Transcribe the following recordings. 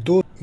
2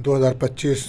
2025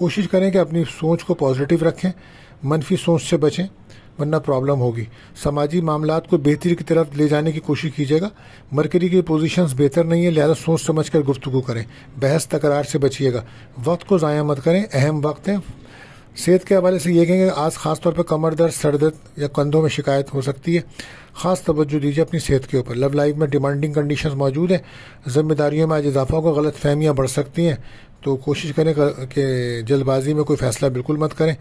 کوشش کریں کہ اپنی سوچ کو پازیٹیو رکھیں، منفی سوچ سے بچیں ورنہ پرابلم ہوگی۔ سماجی معاملات کو بہتری کی طرف لے جانے کی کوشش کیجیے گا۔ مرکری کی پوزیشنز بہتر نہیں ہے، لہذا سوچ سمجھ کر گفتگو کریں، بحث تکرار سے بچیے گا، وقت کو ضائع مت کریں، اہم وقت ہے۔ صحت کے حوالے سے یہ کہیں گے آج خاص طور پہ کمر درد، سر درد یا کندھوں میں شکایت ہو سکتی ہے، خاص توجہ دیجیے اپنی صحت کے اوپر۔ لو لائف میں ڈیمانڈنگ کنڈیشنز موجود ہیں، ذمہ داریوں میں آج اضافہ ہوگا، غلط فہمیاں بڑھ سکتی ہیں، تو کوشش کریں کہ جلد بازی میں کوئی فیصلہ بالکل مت کریں۔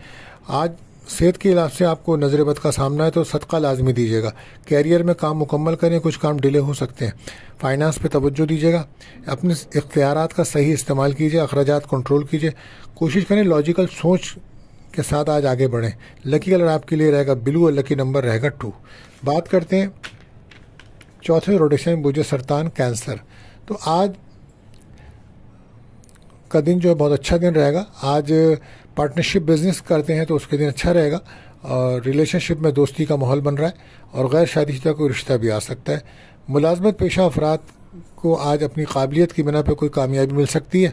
آج صحت کے علاوہ سے آپ کو نظر بد کا سامنا ہے تو صدقہ لازمی دیجیے گا۔ کیریئر میں کام مکمل کریں، کچھ کام ڈیلے ہو سکتے ہیں۔ فائنانس پہ توجہ دیجیے گا، اپنے اختیارات کا صحیح استعمال کیجیے، اخراجات کنٹرول کیجیے، کوشش کریں لاجیکل سوچ کے ساتھ آج آگے بڑھیں۔ لکی کلر آپ کے لیے رہے گا بلو اور لکی نمبر رہے گا 2۔ بات کرتے ہیں چوتھے روٹیشن بوجھے سرطان کینسر۔ تو آج کا دن جو ہے بہت اچھا دن رہے گا۔ آج پارٹنرشپ بزنس کرتے ہیں تو اس کے دن اچھا رہے گا، اور ریلیشن شپ میں دوستی کا ماحول بن رہا ہے، اور غیر شادی شدہ کوئی رشتہ بھی آ سکتا ہے۔ ملازمت پیشہ افراد کو آج اپنی قابلیت کی بنا پہ کوئی کامیابی مل سکتی ہے۔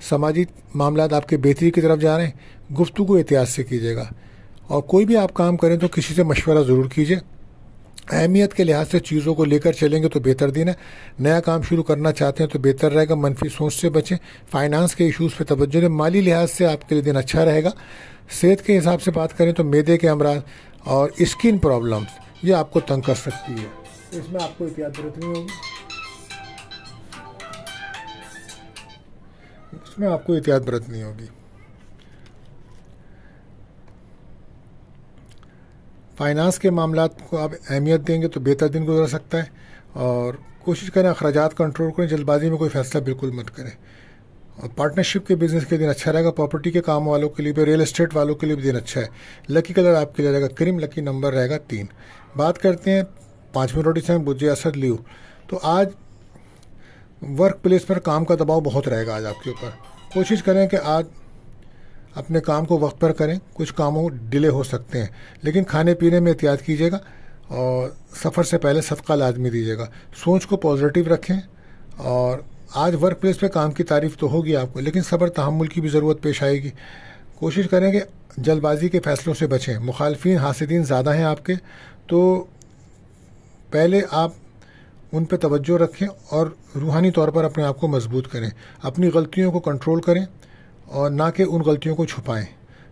سماجی معاملات آپ کے بہتری کی طرف جا رہے ہیں، گفتگو احتیاط سے کیجیے گا، اور کوئی بھی آپ کام کریں تو کسی سے مشورہ ضرور کیجیے۔ اہمیت کے لحاظ سے چیزوں کو لے کر چلیں گے تو بہتر دن ہے۔ نیا کام شروع کرنا چاہتے ہیں تو بہتر رہے گا، منفی سوچ سے بچیں، فائنانس کے ایشوز پہ توجہ دیں، مالی لحاظ سے آپ کے لیے دن اچھا رہے گا۔ صحت کے حساب سے بات کریں تو معدے کے امراض اور اسکن پرابلمز یہ آپ کو تنگ کر سکتی ہے، اس میں آپ کو احتیاط برتنی ہوگی، فائنانس کے معاملات کو آپ اہمیت دیں گے تو بہتر دن گزر سکتا ہے، اور کوشش کریں اخراجات کنٹرول کریں، جلد بازی میں کوئی فیصلہ بالکل مت کریں۔ اور پارٹنرشپ کے بزنس کے دن اچھا رہے گا، پراپرٹی کے کام والوں کے لیے بھی، ریئل اسٹیٹ والوں کے لیے بھی دن اچھا ہے۔ لکی کلر آپ کے لیے رہے گا کریم، لکی نمبر رہے گا 3۔ بات کرتے ہیں 5ویں روٹیشن بجے اسد لیو۔ تو آج ورک پلیس پر کام کا دباؤ بہت رہے گا آج آپ کے اوپر، کوشش کریں کہ آج اپنے کام کو وقت پر کریں، کچھ کاموں ڈیلے ہو سکتے ہیں، لیکن کھانے پینے میں احتیاط کیجیے گا، اور سفر سے پہلے صدقہ لازمی دیجیے گا۔ سوچ کو پازیٹیو رکھیں، اور آج ورک پلیس پہ کام کی تعریف تو ہوگی آپ کو، لیکن صبر تحمل کی بھی ضرورت پیش آئے گی۔ کوشش کریں کہ جلد بازی کے فیصلوں سے بچیں۔ مخالفین حاسدین زیادہ ہیں آپ کے، تو پہلے آپ ان پہ توجہ رکھیں اور روحانی طور پر اپنے آپ کو مضبوط کریں، اپنی غلطیوں کو کنٹرول کریں اور نہ کہ ان غلطیوں کو چھپائیں۔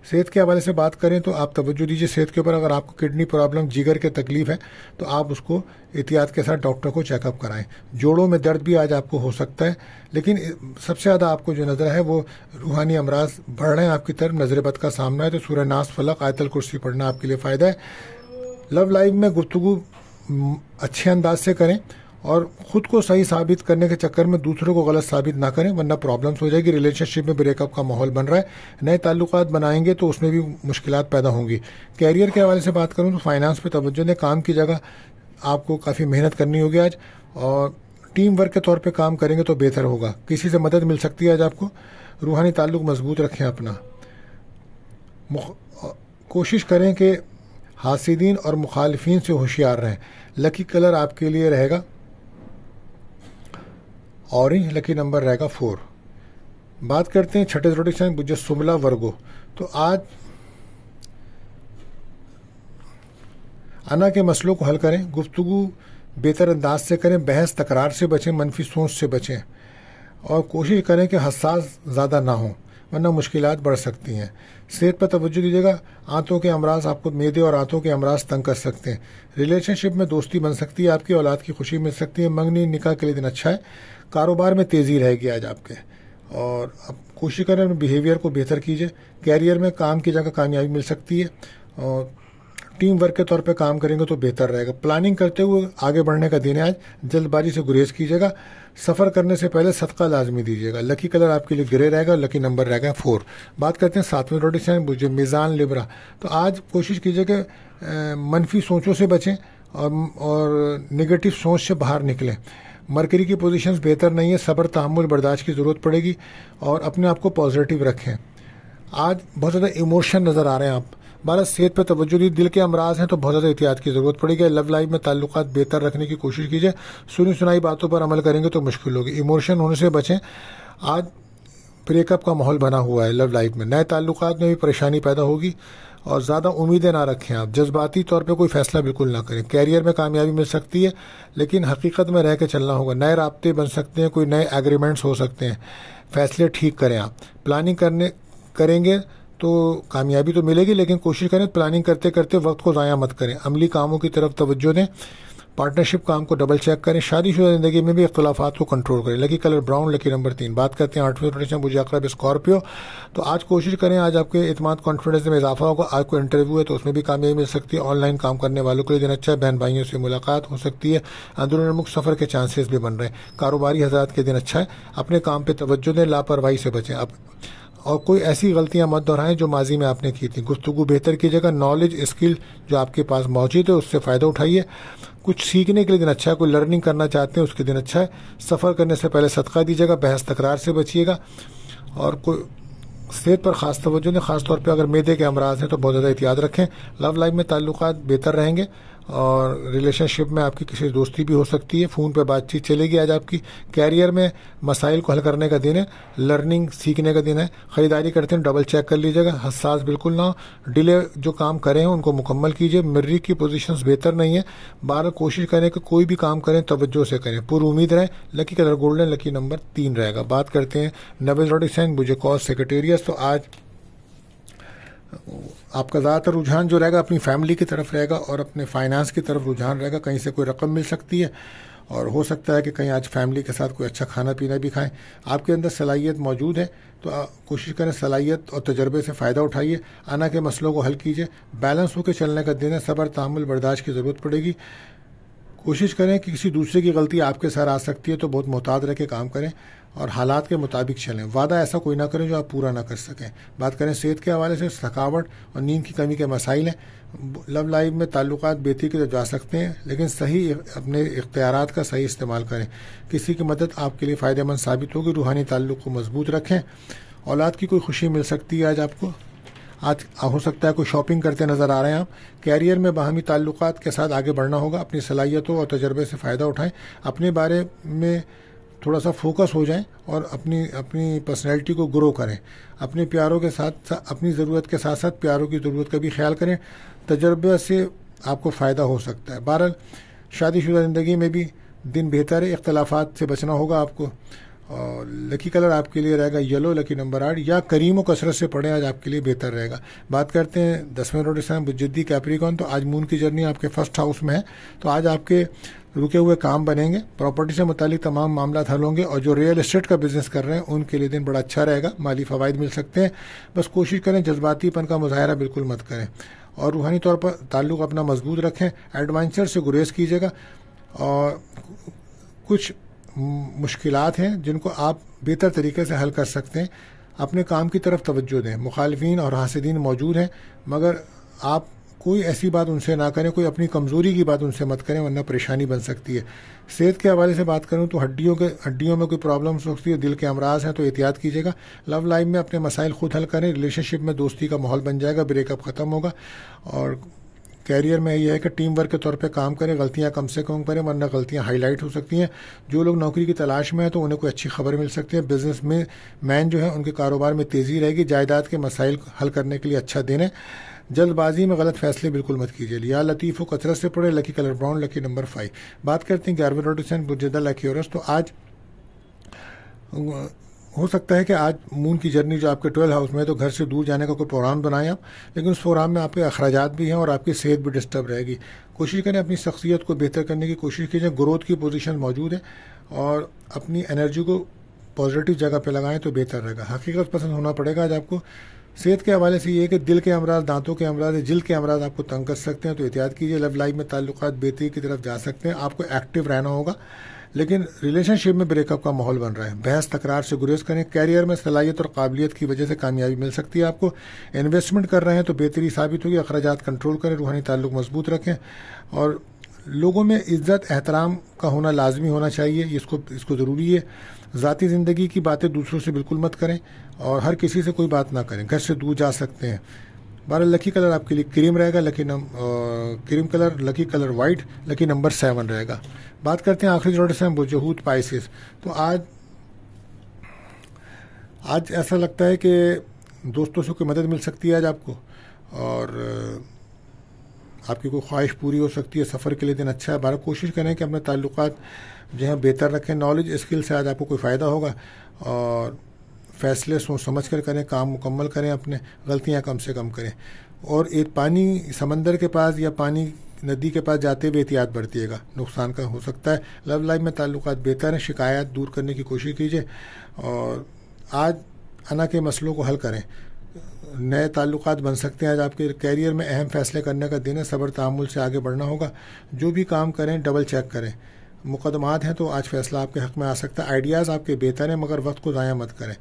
صحت کے حوالے سے بات کریں تو آپ توجہ دیجیے صحت کے اوپر۔ اگر آپ کو کڈنی پرابلم، جگر کے تکلیف ہے تو آپ اس کو احتیاط کے ساتھ ڈاکٹر کو چیک اپ کرائیں۔ جوڑوں میں درد بھی آج آپ کو ہو سکتا ہے، لیکن سب سے زیادہ آپ کو جو نظر ہے وہ روحانی امراض بڑھ رہے ہیں آپ کی طرف، نظر بد کا سامنا ہے، تو سورہ ناس، فلق، آیت الکرسی پڑھنا آپ کے لیے فائدہ ہے۔ لو لائف میں گفتگو اچھے انداز سے کریں، اور خود کو صحیح ثابت کرنے کے چکر میں دوسروں کو غلط ثابت نہ کریں ورنہ پرابلمس ہو جائے گی۔ ریلیشن شپ میں بریک اپ کا ماحول بن رہا ہے، نئے تعلقات بنائیں گے تو اس میں بھی مشکلات پیدا ہوں گی۔ کیریئر کے حوالے سے بات کروں تو فائنانس پہ توجہ دیں، کام کی جگہ آپ کو کافی محنت کرنی ہوگی آج، اور ٹیم ورک کے طور پہ کام کریں گے تو بہتر ہوگا، کسی سے مدد مل سکتی ہے آج آپ کو۔ روحانی تعلق مضبوط رکھیں اپنا، کوشش کریں کہ حاسدین اور مخالفین سے ہوشیار رہیں۔ لکی کلر آپ کے لیے رہے گا اورنج، لکی نمبر رہے گا 4۔ بات کرتے ہیں چھٹے روٹیشن بجے سملا ورگو۔ تو آج انا کے مسئلوں کو حل کریں، گفتگو بہتر انداز سے کریں، بحث تکرار سے بچیں، منفی سوچ سے بچیں، اور کوشش کریں کہ حساس زیادہ نہ ہوں ورنہ مشکلات بڑھ سکتی ہیں۔ صحت پر توجہ دیجیے گا، آنتوں کے امراض آپ کو، معدے اور آنتوں کے امراض تنگ کر سکتے ہیں۔ ریلیشن شپ میں دوستی بن سکتی ہے، آپ کی اولاد کی خوشی مل سکتی ہے، منگنی نکاح کے لیے دن اچھا ہے۔ کاروبار میں تیزی رہے گی آج آپ کے، اور اب کوشش کریں اپنے بیہیویئر کو بہتر کیجیے۔ کیریئر میں کام کی جگہ کامیابی مل سکتی ہے، اور ٹیم ورک کے طور پہ کام کریں گے تو بہتر رہے گا۔ پلاننگ کرتے ہوئے آگے بڑھنے کا دن ہے آج، جلد بازی سے گریز کیجیے گا، سفر کرنے سے پہلے صدقہ لازمی دیجیے گا۔ لکی کلر آپ کے لیے گرے رہے گا، لکی نمبر رہے گا 4۔ بات کرتے ہیں 7ویں روٹیشن بجے میزان لبرا۔ تو آج کوشش کیجیے کہ منفی سوچوں سے بچیں اور نگیٹو سوچ سے باہر نکلیں۔ مرکری کی پوزیشنز بہتر نہیں ہے، صبر تحمل برداشت کی ضرورت پڑے گی، اور اپنے آپ کو پازیٹیو رکھیں۔ آج بہت زیادہ ایموشن نظر آ رہے ہیں آپ، بارہ صحت پہ توجہ دی، دل کے امراض ہیں تو بہت زیادہ احتیاط کی ضرورت پڑے گی۔ لو لائف میں تعلقات بہتر رکھنے کی کوشش کیجیے، سنی سنائی باتوں پر عمل کریں گے تو مشکل ہوگی، ایموشن ہونے سے بچیں۔ آج بریک اپ کا ماحول بنا ہوا ہے لو لائف میں. نئے تعلقات میں بھی پریشانی پیدا ہوگی اور زیادہ امیدیں نہ رکھیں. آپ جذباتی طور پہ کوئی فیصلہ بالکل نہ کریں. کیریئر میں کامیابی مل سکتی ہے لیکن حقیقت میں رہ کے چلنا ہوگا. نئے رابطے بن سکتے ہیں, کوئی نئے ایگریمنٹس ہو سکتے ہیں. فیصلے ٹھیک کریں. آپ پلاننگ کریں گے تو کامیابی تو ملے گی, لیکن کوشش کریں پلاننگ کرتے کرتے وقت کو ضائع مت کریں. عملی کاموں کی طرف توجہ دیں. پارٹنرشپ کام کو ڈبل چیک کریں. شادی شدہ زندگی میں بھی اختلافات کو کنٹرول کریں. لکی کلر براؤن, لکی نمبر 3. بات کرتے ہیں 8ویں روٹیشن برج عقرب اسکارپیو. تو آج کوشش کریں, آج آپ کے اعتماد کانفیڈنس میں اضافہ ہوگا. آج کوئی انٹرویو ہے تو اس میں بھی کامیابی مل سکتی ہے. آن لائن کام کرنے والوں کے لیے دن اچھا ہے. بہن بھائیوں سے ملاقات ہو سکتی ہے. اندرون ملک سفر کے چانسز بھی بن رہے ہیں. کاروباری حضرات کے دن اچھا ہے. اپنے کام پہ توجہ دیں, لاپرواہی سے بچیں. اور کوئی ایسی غلطیاں مت دہرائیں جو ماضی میں آپ نے کی تھیں. گفتگو بہتر کیجیے گا. نالج اسکل جو آپ کے پاس موجود ہے اس سے فائدہ اٹھائیے. کچھ سیکھنے کے لیے دن اچھا ہے. کوئی لرننگ کرنا چاہتے ہیں اس کے دن اچھا ہے. سفر کرنے سے پہلے صدقہ دیجیے گا. بحث تکرار سے بچیے گا. اور کوئی صحت پر خاص توجہ دیں, خاص طور پہ اگر معدے کے امراض ہیں تو بہت زیادہ احتیاط رکھیں. لو لائف میں تعلقات بہتر رہیں گے اور ریلیشن شپ میں آپ کی کسی دوستی بھی ہو سکتی ہے. فون پہ بات چیت چلے گی. آج آپ کی کیریئر میں مسائل کو حل کرنے کا دن ہے. لرننگ سیکھنے کا دن ہے. خریداری کرتے ہیں ڈبل چیک کر لیجیے گا. حساس بالکل نہ ہو. ڈیلے جو کام کریں ان کو مکمل کیجیے. مریخ کی پوزیشنز بہتر نہیں ہے. بار کوشش کریں کہ کوئی بھی کام کریں توجہ سے کریں. پر امید رہیں. لکی کلر گولڈن, لکی نمبر 3 رہے گا. بات کرتے ہیں 90 روٹیشن برج قوس سیکریٹریٹ. تو آج آپ کا زیادہ تر رجحان جو رہے گا اپنی فیملی کی طرف رہے گا اور اپنے فائنانس کی طرف رجحان رہے گا. کہیں سے کوئی رقم مل سکتی ہے اور ہو سکتا ہے کہ کہیں آج فیملی کے ساتھ کوئی اچھا کھانا پینا بھی کھائیں. آپ کے اندر صلاحیت موجود ہے تو کوشش کریں صلاحیت اور تجربے سے فائدہ اٹھائیے. آنا کے مسئلوں کو حل کیجیے. بیلنس ہو کے چلنے کا دن ہے. صبر تحمل برداشت کی ضرورت پڑے گی. کوشش کریں کہ کسی دوسرے کی غلطی آپ کے ساتھ آ سکتی ہے تو بہت محتاط رہ کے کام کریں اور حالات کے مطابق چلیں. وعدہ ایسا کوئی نہ کریں جو آپ پورا نہ کر سکیں. بات کریں صحت کے حوالے سے, تھکاوٹ اور نیند کی کمی کے مسائل ہیں. لو لائف میں تعلقات بہتری کی طرف جا سکتے ہیں لیکن صحیح اپنے اختیارات کا صحیح استعمال کریں. کسی کی مدد آپ کے لیے فائدہ مند ثابت ہوگی. روحانی تعلق کو مضبوط رکھیں. اولاد کی کوئی خوشی مل سکتی ہے آج آپ کو. آج ہو سکتا ہے کوئی شاپنگ کرتے نظر آ رہے ہیں آپ. کیریئر میں باہمی تعلقات کے ساتھ آگے بڑھنا ہوگا. اپنی صلاحیتوں اور تجربے سے فائدہ اٹھائیں. اپنے بارے میں تھوڑا سا فوکس ہو جائیں اور اپنی پرسنالٹی کو گرو کریں. اپنے پیاروں کے ساتھ اپنی ضرورت کے ساتھ ساتھ پیاروں کی ضرورت کا بھی خیال کریں. تجربے سے آپ کو فائدہ ہو سکتا ہے. بہرحال شادی شدہ زندگی میں بھی دن بہتر ہے. اختلافات سے بچنا ہوگا آپ کو. اور لکی کلر آپ کے لیے رہے گا یلو, لکی نمبر 8. یا کریم و کثرت سے پڑھیں, آج آپ کے لیے بہتر رہے گا. بات کرتے ہیں 10ویں روٹیشن جدی کیپریکون. تو آج مون کی جرنی آپ کے فرسٹ ہاؤس میں ہے تو آج آپ کے رکے ہوئے کام بنیں گے. پراپرٹی سے متعلق تمام معاملات حل ہوں گے. اور جو ریئل اسٹیٹ کا بزنس کر رہے ہیں ان کے لیے دن بڑا اچھا رہے گا. مالی فوائد مل سکتے ہیں. بس کوشش کریں جذباتی پن کا مظاہرہ بالکل مت کریں اور روحانی طور پر تعلق اپنا مضبوط رکھیں. ایڈونچر سے گریز کیجیے گا. اور کچھ مشکلات ہیں جن کو آپ بہتر طریقے سے حل کر سکتے ہیں. اپنے کام کی طرف توجہ دیں. مخالفین اور حاسدین موجود ہیں مگر آپ کوئی ایسی بات ان سے نہ کریں. کوئی اپنی کمزوری کی بات ان سے مت کریں ورنہ پریشانی بن سکتی ہے. صحت کے حوالے سے بات کروں تو ہڈیوں میں کوئی پرابلمس ہو سکتی ہے. دل کے امراض ہیں تو احتیاط کیجیے گا. لو لائف میں اپنے مسائل خود حل کریں. ریلیشن شپ میں دوستی کا ماحول بن جائے گا. بریک اپ ختم ہوگا. اور کیریئر میں یہ ہے کہ ٹیم ورک کے طور پہ کام کریں. غلطیاں کم سے کم کریں ورنہ غلطیاں ہائی لائٹ ہو سکتی ہیں. جو لوگ نوکری کی تلاش میں ہیں تو انہیں کوئی اچھی خبر مل سکتی ہے. بزنس میں مین جو ہے ان کے کاروبار میں تیزی رہے گی. جائیداد کے مسائل حل کرنے کے لیے اچھا دن ہے. جلد بازی میں غلط فیصلے بالکل مت کیجیے. یا لطیف و کثرت سے پڑھے. لکی کلر براؤن, لکی نمبر 5. بات کرتے ہیں 11ویں روٹیشن برج اکیورس. تو آج ہو سکتا ہے کہ آج مون کی جرنی جو آپ کے 12 ہاؤس میں ہے تو گھر سے دور جانے کا کوئی پروگرام بنائیں آپ. لیکن اس پروگرام میں آپ کے اخراجات بھی ہیں اور آپ کی صحت بھی ڈسٹرب رہے گی. کوشش کریں اپنی شخصیت کو بہتر کرنے کی کوشش کیجیے. گروتھ کی پوزیشن موجود ہے اور اپنی انرجی کو پازیٹیو جگہ پہ لگائیں تو بہتر رہے گا. حقیقت پسند ہونا پڑے گا آج آپ کو. صحت کے حوالے سے یہ ہے کہ دل کے امراض, دانتوں کے امراض, جلد کے امراض آپ کو تنگ کر سکتے ہیں تو احتیاط کیجیے. لو لائف میں تعلقات بہتری کی طرف جا سکتے ہیں. آپ کو ایکٹیو رہنا ہوگا لیکن ریلیشن شپ میں بریک اپ کا ماحول بن رہا ہے. بحث تکرار سے گریز کریں. کیریئر میں صلاحیت اور قابلیت کی وجہ سے کامیابی مل سکتی ہے آپ کو. انویسٹمنٹ کر رہے ہیں تو بہتری ثابت ہوگی. اخراجات کنٹرول کریں. روحانی تعلق مضبوط رکھیں. اور لوگوں میں عزت احترام کا ہونا لازمی ہونا چاہیے. اس کو ضروری ہے. ذاتی زندگی کی باتیں دوسروں سے بالکل مت کریں اور ہر کسی سے کوئی بات نہ کریں. گھر سے دور جا سکتے ہیں. بہرحال لکی کلر آپ کے لیے کریم رہے گا. کریم کلر, لکی کلر وائٹ, لکی نمبر 7 رہے گا. بات کرتے ہیں آخری روٹیشن برج حوت پائسس. تو آج آج ایسا لگتا ہے کہ دوستوں سے کوئی مدد مل سکتی ہے آج آپ کو، اور آپ کی کوئی خواہش پوری ہو سکتی ہے، سفر کے لیے دن اچھا ہے. بارہ کوشش کریں کہ اپنے تعلقات جو ہیں بہتر رکھیں. نالج اسکل سے آج آپ کو کوئی فائدہ ہوگا، اور فیصلے سوچ سمجھ کر کریں، کام مکمل کریں، اپنے غلطیاں کم سے کم کریں. اور ایک پانی سمندر کے پاس یا پانی ندی کے پاس جاتے ہوئے احتیاط برتیے گا، نقصان کا ہو سکتا ہے. لو لائف میں تعلقات بہتر ہیں، شکایات دور کرنے کی کوشش کیجیے، اور آج انا کے مسئلوں کو حل کریں. نئے تعلقات بن سکتے ہیں. آج آپ کے کیریئر میں اہم فیصلے کرنے کا دن ہے. صبر تعامل سے آگے بڑھنا ہوگا. جو بھی کام کریں ڈبل چیک کریں. مقدمات ہیں تو آج فیصلہ آپ کے حق میں آ سکتا ہے. آئیڈیاز آپ کے بہتر ہیں، مگر وقت کو ضائع مت کریں.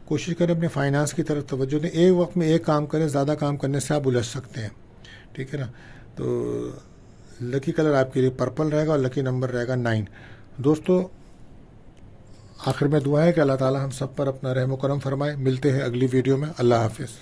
کوشش کریں اپنے فائنانس کی طرف توجہ دیں. ایک وقت میں ایک کام کریں، زیادہ کام کرنے سے آپ الجھ سکتے ہیں. ٹھیک ہے نا؟ تو لکی کلر آپ کے لیے پرپل رہے گا، اور لکی نمبر رہے گا 9. دوستو، آخر میں دعا ہے کہ اللہ تعالی ہم سب پر اپنا رحم و کرم فرمائے. ملتے ہیں اگلی ویڈیو میں. اللہ حافظ.